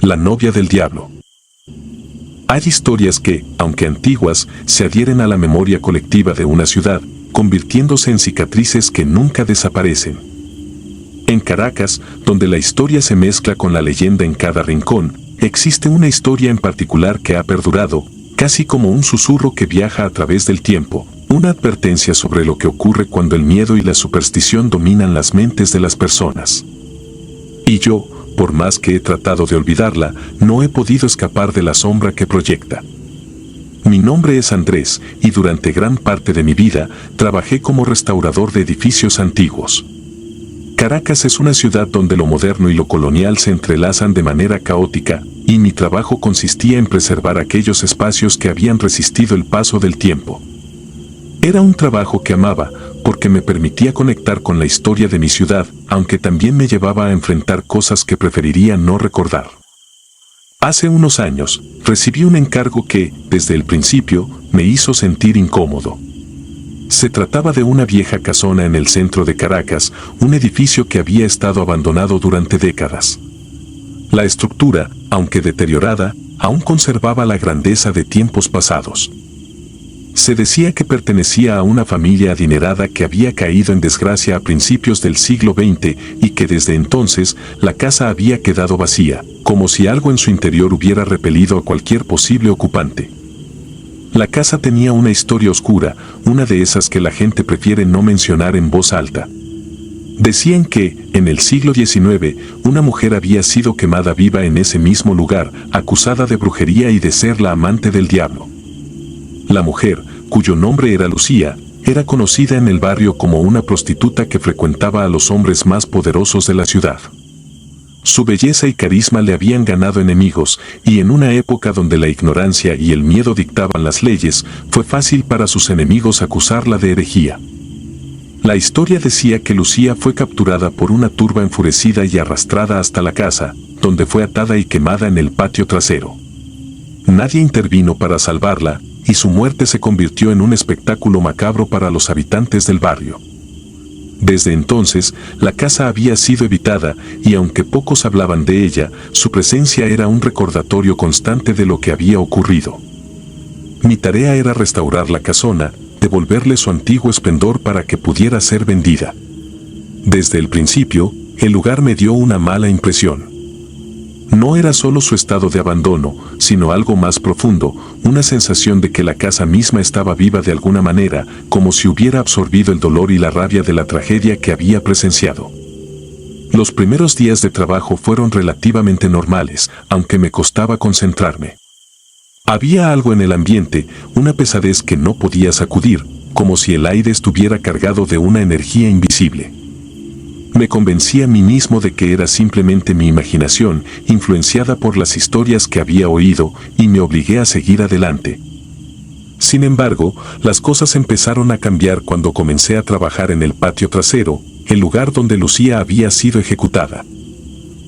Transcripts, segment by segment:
La novia del diablo. Hay historias que, aunque antiguas, se adhieren a la memoria colectiva de una ciudad, convirtiéndose en cicatrices que nunca desaparecen. En Caracas, donde la historia se mezcla con la leyenda en cada rincón, existe una historia en particular que ha perdurado, casi como un susurro que viaja a través del tiempo, una advertencia sobre lo que ocurre cuando el miedo y la superstición dominan las mentes de las personas. Y yo, por más que he tratado de olvidarla, no he podido escapar de la sombra que proyecta. Mi nombre es Andrés, y durante gran parte de mi vida trabajé como restaurador de edificios antiguos. Caracas es una ciudad donde lo moderno y lo colonial se entrelazan de manera caótica, y mi trabajo consistía en preservar aquellos espacios que habían resistido el paso del tiempo. Era un trabajo que amaba, porque me permitía conectar con la historia de mi ciudad, aunque también me llevaba a enfrentar cosas que preferiría no recordar. Hace unos años, recibí un encargo que, desde el principio, me hizo sentir incómodo. Se trataba de una vieja casona en el centro de Caracas, un edificio que había estado abandonado durante décadas. La estructura, aunque deteriorada, aún conservaba la grandeza de tiempos pasados. Se decía que pertenecía a una familia adinerada que había caído en desgracia a principios del siglo XX y que desde entonces la casa había quedado vacía, como si algo en su interior hubiera repelido a cualquier posible ocupante. La casa tenía una historia oscura, una de esas que la gente prefiere no mencionar en voz alta. Decían que, en el siglo XIX, una mujer había sido quemada viva en ese mismo lugar, acusada de brujería y de ser la amante del diablo. La mujer, cuyo nombre era Lucía, era conocida en el barrio como una prostituta que frecuentaba a los hombres más poderosos de la ciudad. Su belleza y carisma le habían ganado enemigos, y en una época donde la ignorancia y el miedo dictaban las leyes, fue fácil para sus enemigos acusarla de herejía. La historia decía que Lucía fue capturada por una turba enfurecida y arrastrada hasta la casa, donde fue atada y quemada en el patio trasero. Nadie intervino para salvarla, y su muerte se convirtió en un espectáculo macabro para los habitantes del barrio. Desde entonces, la casa había sido evitada, y aunque pocos hablaban de ella, su presencia era un recordatorio constante de lo que había ocurrido. Mi tarea era restaurar la casona, devolverle su antiguo esplendor para que pudiera ser vendida. Desde el principio, el lugar me dio una mala impresión. No era solo su estado de abandono, sino algo más profundo, una sensación de que la casa misma estaba viva de alguna manera, como si hubiera absorbido el dolor y la rabia de la tragedia que había presenciado. Los primeros días de trabajo fueron relativamente normales, aunque me costaba concentrarme. Había algo en el ambiente, una pesadez que no podía sacudir, como si el aire estuviera cargado de una energía invisible. Me convencí a mí mismo de que era simplemente mi imaginación, influenciada por las historias que había oído, y me obligué a seguir adelante. Sin embargo, las cosas empezaron a cambiar cuando comencé a trabajar en el patio trasero, el lugar donde Lucía había sido ejecutada.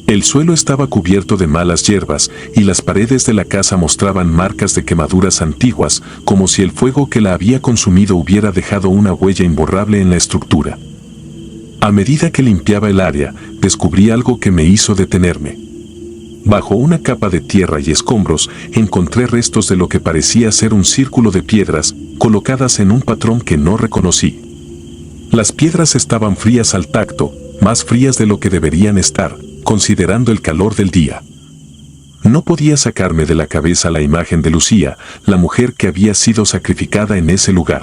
El suelo estaba cubierto de malas hierbas, y las paredes de la casa mostraban marcas de quemaduras antiguas, como si el fuego que la había consumido hubiera dejado una huella imborrable en la estructura. A medida que limpiaba el área, descubrí algo que me hizo detenerme. Bajo una capa de tierra y escombros, encontré restos de lo que parecía ser un círculo de piedras, colocadas en un patrón que no reconocí. Las piedras estaban frías al tacto, más frías de lo que deberían estar, considerando el calor del día. No podía sacarme de la cabeza la imagen de Lucía, la mujer que había sido sacrificada en ese lugar.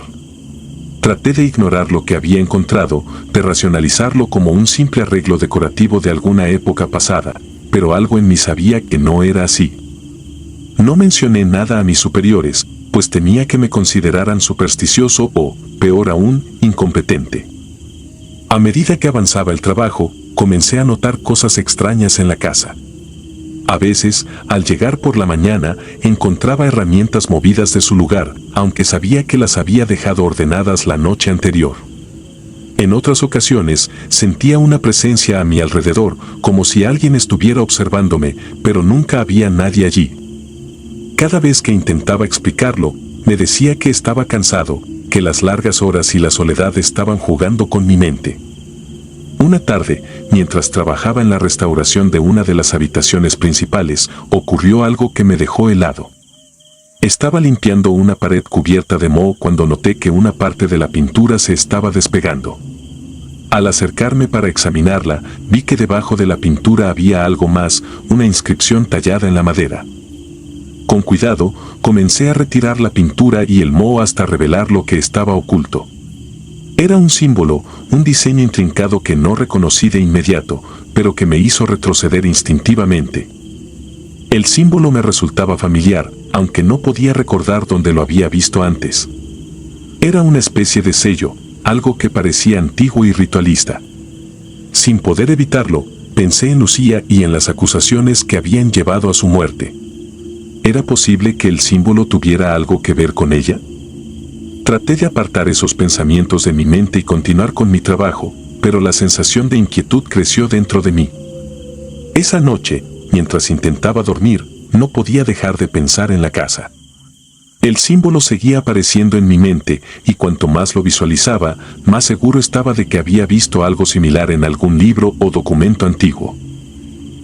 Traté de ignorar lo que había encontrado, de racionalizarlo como un simple arreglo decorativo de alguna época pasada, pero algo en mí sabía que no era así. No mencioné nada a mis superiores, pues temía que me consideraran supersticioso o, peor aún, incompetente. A medida que avanzaba el trabajo, comencé a notar cosas extrañas en la casa. A veces, al llegar por la mañana, encontraba herramientas movidas de su lugar, aunque sabía que las había dejado ordenadas la noche anterior. En otras ocasiones, sentía una presencia a mi alrededor, como si alguien estuviera observándome, pero nunca había nadie allí. Cada vez que intentaba explicarlo, Me decía que estaba cansado, que las largas horas y la soledad estaban jugando con mi mente. Una tarde, mientras trabajaba en la restauración de una de las habitaciones principales, ocurrió algo que me dejó helado. Estaba limpiando una pared cubierta de moho cuando noté que una parte de la pintura se estaba despegando. Al acercarme para examinarla, vi que debajo de la pintura había algo más, una inscripción tallada en la madera. Con cuidado, comencé a retirar la pintura y el moho hasta revelar lo que estaba oculto. Era un símbolo, un diseño intrincado que no reconocí de inmediato, pero que me hizo retroceder instintivamente. El símbolo me resultaba familiar, aunque no podía recordar dónde lo había visto antes. Era una especie de sello, algo que parecía antiguo y ritualista. Sin poder evitarlo, pensé en Lucía y en las acusaciones que habían llevado a su muerte. ¿Era posible que el símbolo tuviera algo que ver con ella? Traté de apartar esos pensamientos de mi mente y continuar con mi trabajo, pero la sensación de inquietud creció dentro de mí. Esa noche, mientras intentaba dormir, no podía dejar de pensar en la casa. El símbolo seguía apareciendo en mi mente, y cuanto más lo visualizaba, más seguro estaba de que había visto algo similar en algún libro o documento antiguo.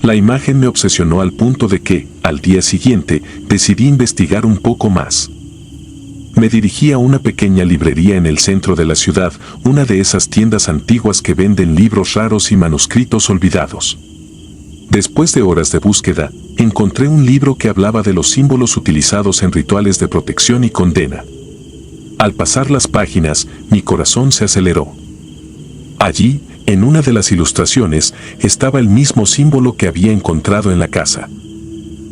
La imagen me obsesionó al punto de que, al día siguiente, decidí investigar un poco más. Me dirigí a una pequeña librería en el centro de la ciudad, una de esas tiendas antiguas que venden libros raros y manuscritos olvidados. Después de horas de búsqueda, encontré un libro que hablaba de los símbolos utilizados en rituales de protección y condena. Al pasar las páginas, mi corazón se aceleró. Allí, en una de las ilustraciones, estaba el mismo símbolo que había encontrado en la casa.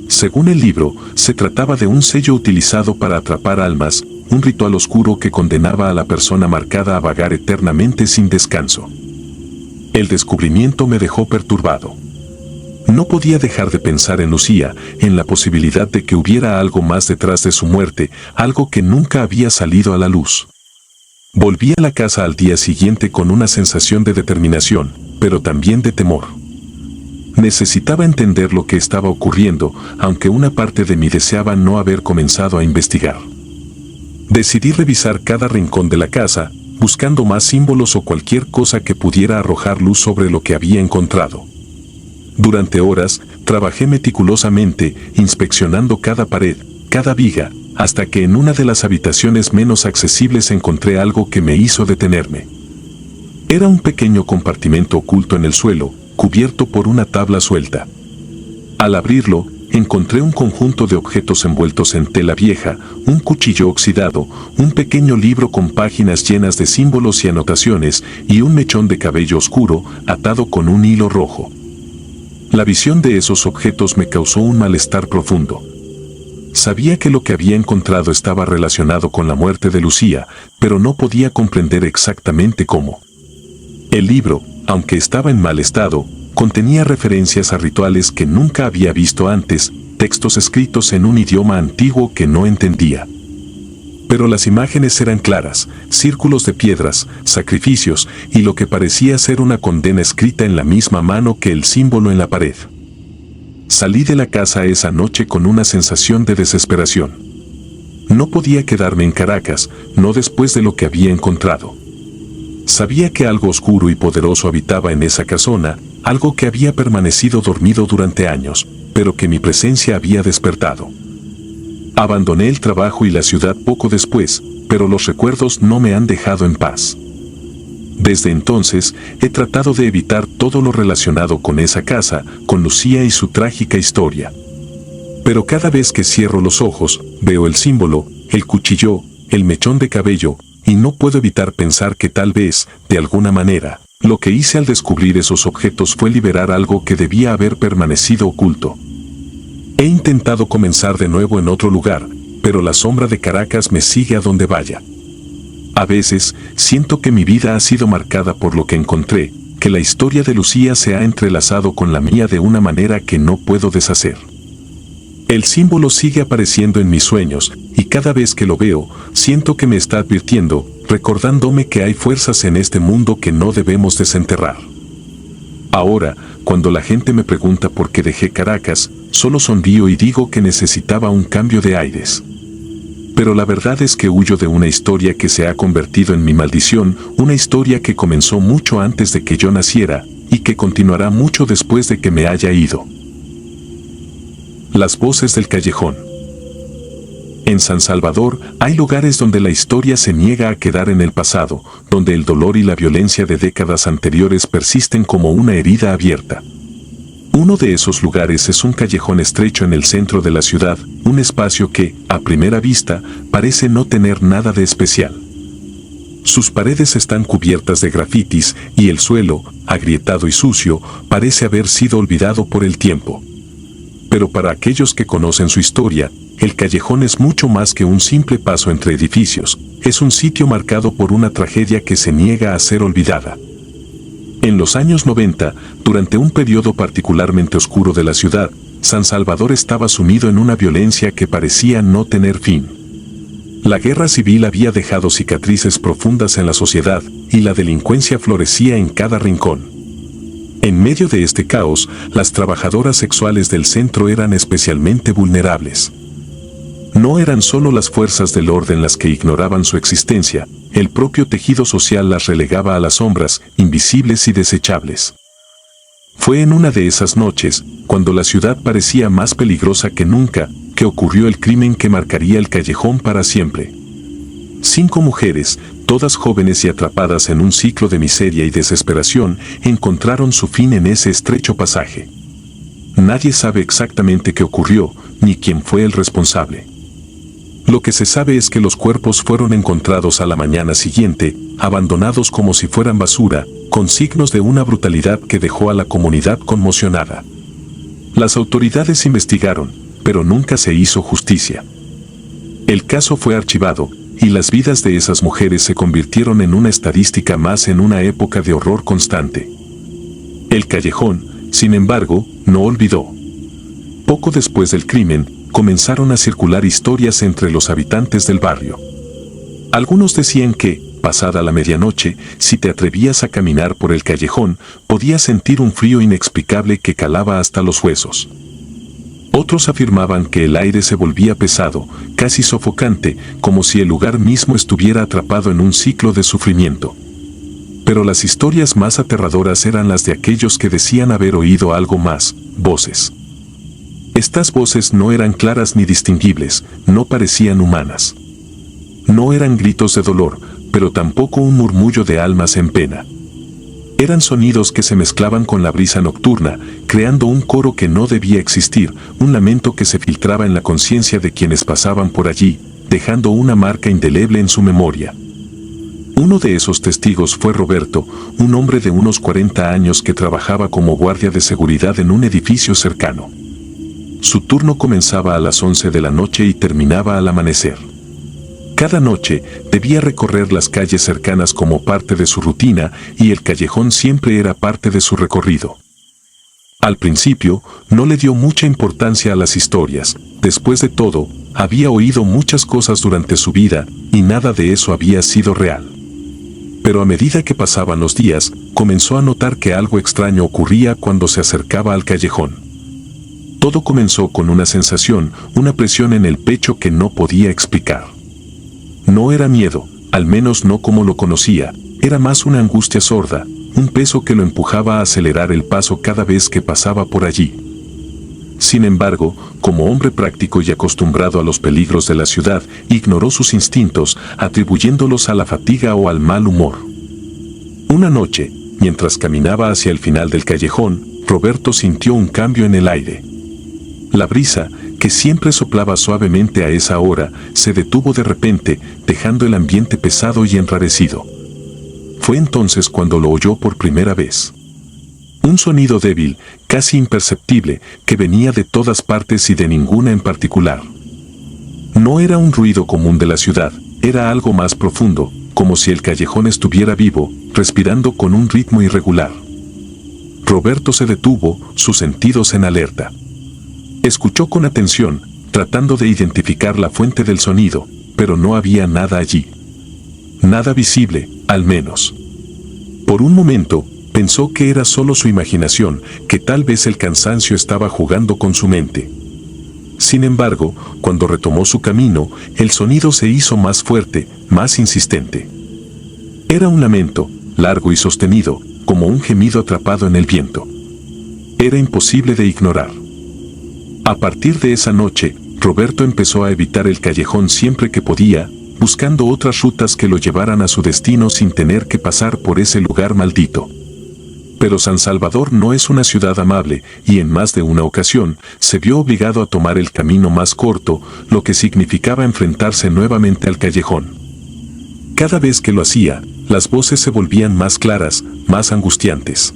Según el libro, se trataba de un sello utilizado para atrapar almas, un ritual oscuro que condenaba a la persona marcada a vagar eternamente sin descanso. El descubrimiento me dejó perturbado. No podía dejar de pensar en Lucía, en la posibilidad de que hubiera algo más detrás de su muerte, algo que nunca había salido a la luz. Volví a la casa al día siguiente con una sensación de determinación, pero también de temor. Necesitaba entender lo que estaba ocurriendo, aunque una parte de mí deseaba no haber comenzado a investigar. Decidí revisar cada rincón de la casa, buscando más símbolos o cualquier cosa que pudiera arrojar luz sobre lo que había encontrado. Durante horas, trabajé meticulosamente, inspeccionando cada pared, cada viga, hasta que en una de las habitaciones menos accesibles encontré algo que me hizo detenerme. Era un pequeño compartimento oculto en el suelo, cubierto por una tabla suelta. Al abrirlo, encontré un conjunto de objetos envueltos en tela vieja, un cuchillo oxidado, un pequeño libro con páginas llenas de símbolos y anotaciones, y un mechón de cabello oscuro, atado con un hilo rojo. La visión de esos objetos me causó un malestar profundo. Sabía que lo que había encontrado estaba relacionado con la muerte de Lucía, pero no podía comprender exactamente cómo. El libro, aunque estaba en mal estado, contenía referencias a rituales que nunca había visto antes, textos escritos en un idioma antiguo que no entendía. Pero las imágenes eran claras, círculos de piedras, sacrificios y lo que parecía ser una condena escrita en la misma mano que el símbolo en la pared. Salí de la casa esa noche con una sensación de desesperación. No podía quedarme en Caracas, no después de lo que había encontrado. Sabía que algo oscuro y poderoso habitaba en esa casona, algo que había permanecido dormido durante años, pero que mi presencia había despertado. Abandoné el trabajo y la ciudad poco después, pero los recuerdos no me han dejado en paz. Desde entonces, he tratado de evitar todo lo relacionado con esa casa, con Lucía y su trágica historia. Pero cada vez que cierro los ojos, veo el símbolo, el cuchillo, el mechón de cabello, y no puedo evitar pensar que tal vez, de alguna manera, lo que hice al descubrir esos objetos fue liberar algo que debía haber permanecido oculto. He intentado comenzar de nuevo en otro lugar, pero la sombra de Caracas me sigue a donde vaya. A veces, siento que mi vida ha sido marcada por lo que encontré, que la historia de Lucía se ha entrelazado con la mía de una manera que no puedo deshacer. El símbolo sigue apareciendo en mis sueños, y cada vez que lo veo, siento que me está advirtiendo, recordándome que hay fuerzas en este mundo que no debemos desenterrar. Ahora, cuando la gente me pregunta por qué dejé Caracas, solo sonrío y digo que necesitaba un cambio de aires. Pero la verdad es que huyo de una historia que se ha convertido en mi maldición, una historia que comenzó mucho antes de que yo naciera y que continuará mucho después de que me haya ido. Las voces del callejón. En San Salvador hay lugares donde la historia se niega a quedar en el pasado, donde el dolor y la violencia de décadas anteriores persisten como una herida abierta. Uno de esos lugares es un callejón estrecho en el centro de la ciudad, un espacio que, a primera vista, parece no tener nada de especial. Sus paredes están cubiertas de grafitis y el suelo, agrietado y sucio, parece haber sido olvidado por el tiempo. Pero para aquellos que conocen su historia, el callejón es mucho más que un simple paso entre edificios, es un sitio marcado por una tragedia que se niega a ser olvidada. En los años 90, durante un periodo particularmente oscuro de la ciudad, San Salvador estaba sumido en una violencia que parecía no tener fin. La guerra civil había dejado cicatrices profundas en la sociedad y la delincuencia florecía en cada rincón. En medio de este caos, las trabajadoras sexuales del centro eran especialmente vulnerables. No eran solo las fuerzas del orden las que ignoraban su existencia, el propio tejido social las relegaba a las sombras, invisibles y desechables. Fue en una de esas noches, cuando la ciudad parecía más peligrosa que nunca, que ocurrió el crimen que marcaría el callejón para siempre. 5 mujeres, todas jóvenes y atrapadas en un ciclo de miseria y desesperación, encontraron su fin en ese estrecho pasaje. Nadie sabe exactamente qué ocurrió, ni quién fue el responsable. Lo que se sabe es que los cuerpos fueron encontrados a la mañana siguiente, abandonados como si fueran basura, con signos de una brutalidad que dejó a la comunidad conmocionada. Las autoridades investigaron, pero nunca se hizo justicia. El caso fue archivado, y las vidas de esas mujeres se convirtieron en una estadística más en una época de horror constante. El callejón, sin embargo, no olvidó. Poco después del crimen, comenzaron a circular historias entre los habitantes del barrio. Algunos decían que, pasada la medianoche, si te atrevías a caminar por el callejón, podías sentir un frío inexplicable que calaba hasta los huesos. Otros afirmaban que el aire se volvía pesado, casi sofocante, como si el lugar mismo estuviera atrapado en un ciclo de sufrimiento. Pero las historias más aterradoras eran las de aquellos que decían haber oído algo más, voces. Estas voces no eran claras ni distinguibles, no parecían humanas. No eran gritos de dolor, pero tampoco un murmullo de almas en pena. Eran sonidos que se mezclaban con la brisa nocturna, creando un coro que no debía existir, un lamento que se filtraba en la conciencia de quienes pasaban por allí, dejando una marca indeleble en su memoria. Uno de esos testigos fue Roberto, un hombre de unos 40 años que trabajaba como guardia de seguridad en un edificio cercano. Su turno comenzaba a las 11 de la noche y terminaba al amanecer. Cada noche debía recorrer las calles cercanas como parte de su rutina y el callejón siempre era parte de su recorrido. Al principio, no le dio mucha importancia a las historias. Después de todo, había oído muchas cosas durante su vida y nada de eso había sido real. Pero a medida que pasaban los días, comenzó a notar que algo extraño ocurría cuando se acercaba al callejón. Todo comenzó con una sensación, una presión en el pecho que no podía explicar. No era miedo, al menos no como lo conocía, era más una angustia sorda, un peso que lo empujaba a acelerar el paso cada vez que pasaba por allí. Sin embargo, como hombre práctico y acostumbrado a los peligros de la ciudad, ignoró sus instintos, atribuyéndolos a la fatiga o al mal humor. Una noche, mientras caminaba hacia el final del callejón, Roberto sintió un cambio en el aire. La brisa, que siempre soplaba suavemente a esa hora, se detuvo de repente, dejando el ambiente pesado y enrarecido. Fue entonces cuando lo oyó por primera vez. Un sonido débil, casi imperceptible, que venía de todas partes y de ninguna en particular. No era un ruido común de la ciudad, era algo más profundo, como si el callejón estuviera vivo, respirando con un ritmo irregular. Roberto se detuvo, sus sentidos en alerta. Escuchó con atención, tratando de identificar la fuente del sonido, pero no había nada allí. Nada visible, al menos. Por un momento, pensó que era solo su imaginación, que tal vez el cansancio estaba jugando con su mente. Sin embargo, cuando retomó su camino, el sonido se hizo más fuerte, más insistente. Era un lamento, largo y sostenido, como un gemido atrapado en el viento. Era imposible de ignorar. A partir de esa noche, Roberto empezó a evitar el callejón siempre que podía, buscando otras rutas que lo llevaran a su destino sin tener que pasar por ese lugar maldito. Pero San Salvador no es una ciudad amable, y en más de una ocasión se vio obligado a tomar el camino más corto, lo que significaba enfrentarse nuevamente al callejón. Cada vez que lo hacía, las voces se volvían más claras, más angustiantes.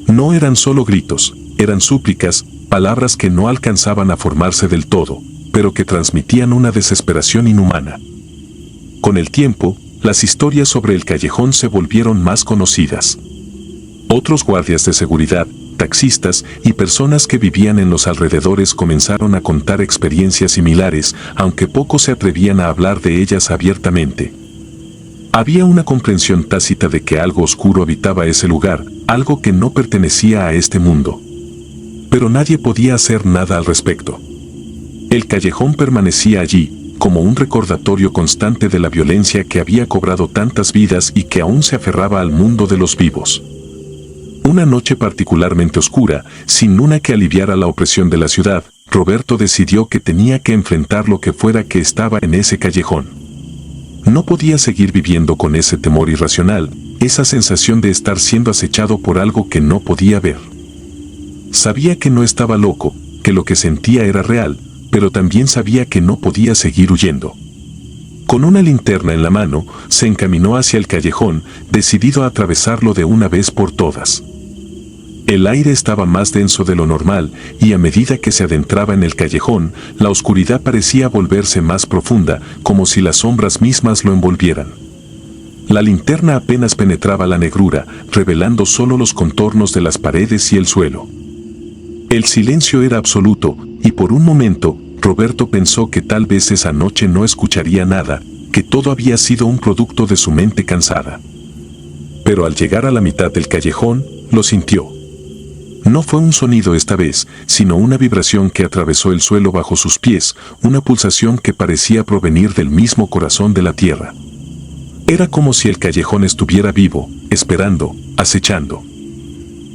No eran solo gritos, eran súplicas, palabras que no alcanzaban a formarse del todo, pero que transmitían una desesperación inhumana. Con el tiempo, las historias sobre el callejón se volvieron más conocidas. Otros guardias de seguridad, taxistas y personas que vivían en los alrededores comenzaron a contar experiencias similares, aunque pocos se atrevían a hablar de ellas abiertamente. Había una comprensión tácita de que algo oscuro habitaba ese lugar, algo que no pertenecía a este mundo. Pero nadie podía hacer nada al respecto. El callejón permanecía allí, como un recordatorio constante de la violencia que había cobrado tantas vidas y que aún se aferraba al mundo de los vivos. Una noche particularmente oscura, sin luna que aliviara la opresión de la ciudad, Roberto decidió que tenía que enfrentar lo que fuera que estaba en ese callejón. No podía seguir viviendo con ese temor irracional, esa sensación de estar siendo acechado por algo que no podía ver. Sabía que no estaba loco, que lo que sentía era real, pero también sabía que no podía seguir huyendo. Con una linterna en la mano, se encaminó hacia el callejón, decidido a atravesarlo de una vez por todas. El aire estaba más denso de lo normal, y a medida que se adentraba en el callejón, la oscuridad parecía volverse más profunda, como si las sombras mismas lo envolvieran. La linterna apenas penetraba la negrura, revelando solo los contornos de las paredes y el suelo. El silencio era absoluto, y por un momento, Roberto pensó que tal vez esa noche no escucharía nada, que todo había sido un producto de su mente cansada. Pero al llegar a la mitad del callejón, lo sintió. No fue un sonido esta vez, sino una vibración que atravesó el suelo bajo sus pies, una pulsación que parecía provenir del mismo corazón de la tierra. Era como si el callejón estuviera vivo, esperando, acechando.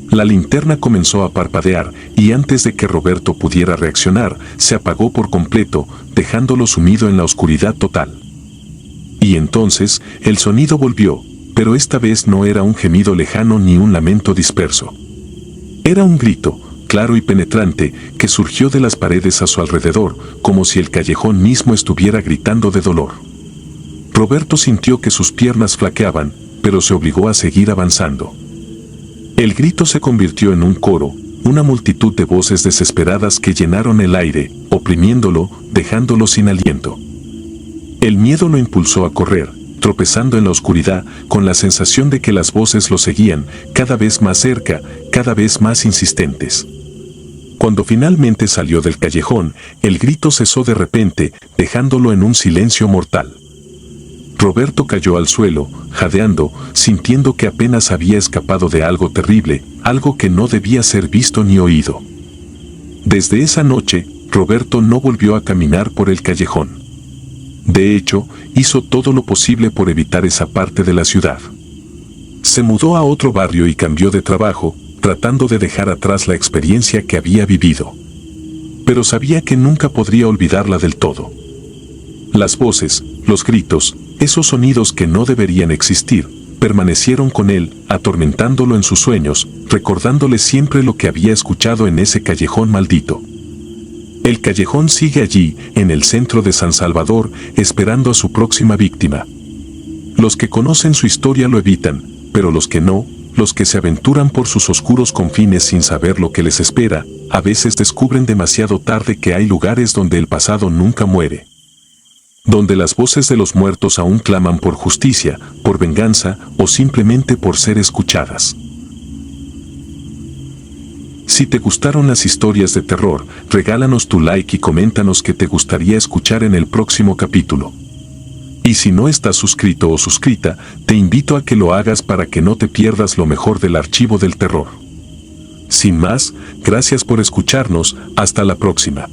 La linterna comenzó a parpadear, y antes de que Roberto pudiera reaccionar, se apagó por completo, dejándolo sumido en la oscuridad total. Y entonces, el sonido volvió, pero esta vez no era un gemido lejano ni un lamento disperso. Era un grito, claro y penetrante, que surgió de las paredes a su alrededor, como si el callejón mismo estuviera gritando de dolor. Roberto sintió que sus piernas flaqueaban, pero se obligó a seguir avanzando. El grito se convirtió en un coro, una multitud de voces desesperadas que llenaron el aire, oprimiéndolo, dejándolo sin aliento. El miedo lo impulsó a correr, tropezando en la oscuridad, con la sensación de que las voces lo seguían, cada vez más cerca, cada vez más insistentes. Cuando finalmente salió del callejón, el grito cesó de repente, dejándolo en un silencio mortal. Roberto cayó al suelo, jadeando, sintiendo que apenas había escapado de algo terrible, algo que no debía ser visto ni oído. Desde esa noche, Roberto no volvió a caminar por el callejón. De hecho, hizo todo lo posible por evitar esa parte de la ciudad. Se mudó a otro barrio y cambió de trabajo, tratando de dejar atrás la experiencia que había vivido. Pero sabía que nunca podría olvidarla del todo. Las voces, los gritos, esos sonidos que no deberían existir, permanecieron con él, atormentándolo en sus sueños, recordándole siempre lo que había escuchado en ese callejón maldito. El callejón sigue allí, en el centro de San Salvador, esperando a su próxima víctima. Los que conocen su historia lo evitan, pero los que no, los que se aventuran por sus oscuros confines sin saber lo que les espera, a veces descubren demasiado tarde que hay lugares donde el pasado nunca muere. Donde las voces de los muertos aún claman por justicia, por venganza o simplemente por ser escuchadas. Si te gustaron las historias de terror, regálanos tu like y coméntanos qué te gustaría escuchar en el próximo capítulo. Y si no estás suscrito o suscrita, te invito a que lo hagas para que no te pierdas lo mejor del archivo del terror. Sin más, gracias por escucharnos, hasta la próxima.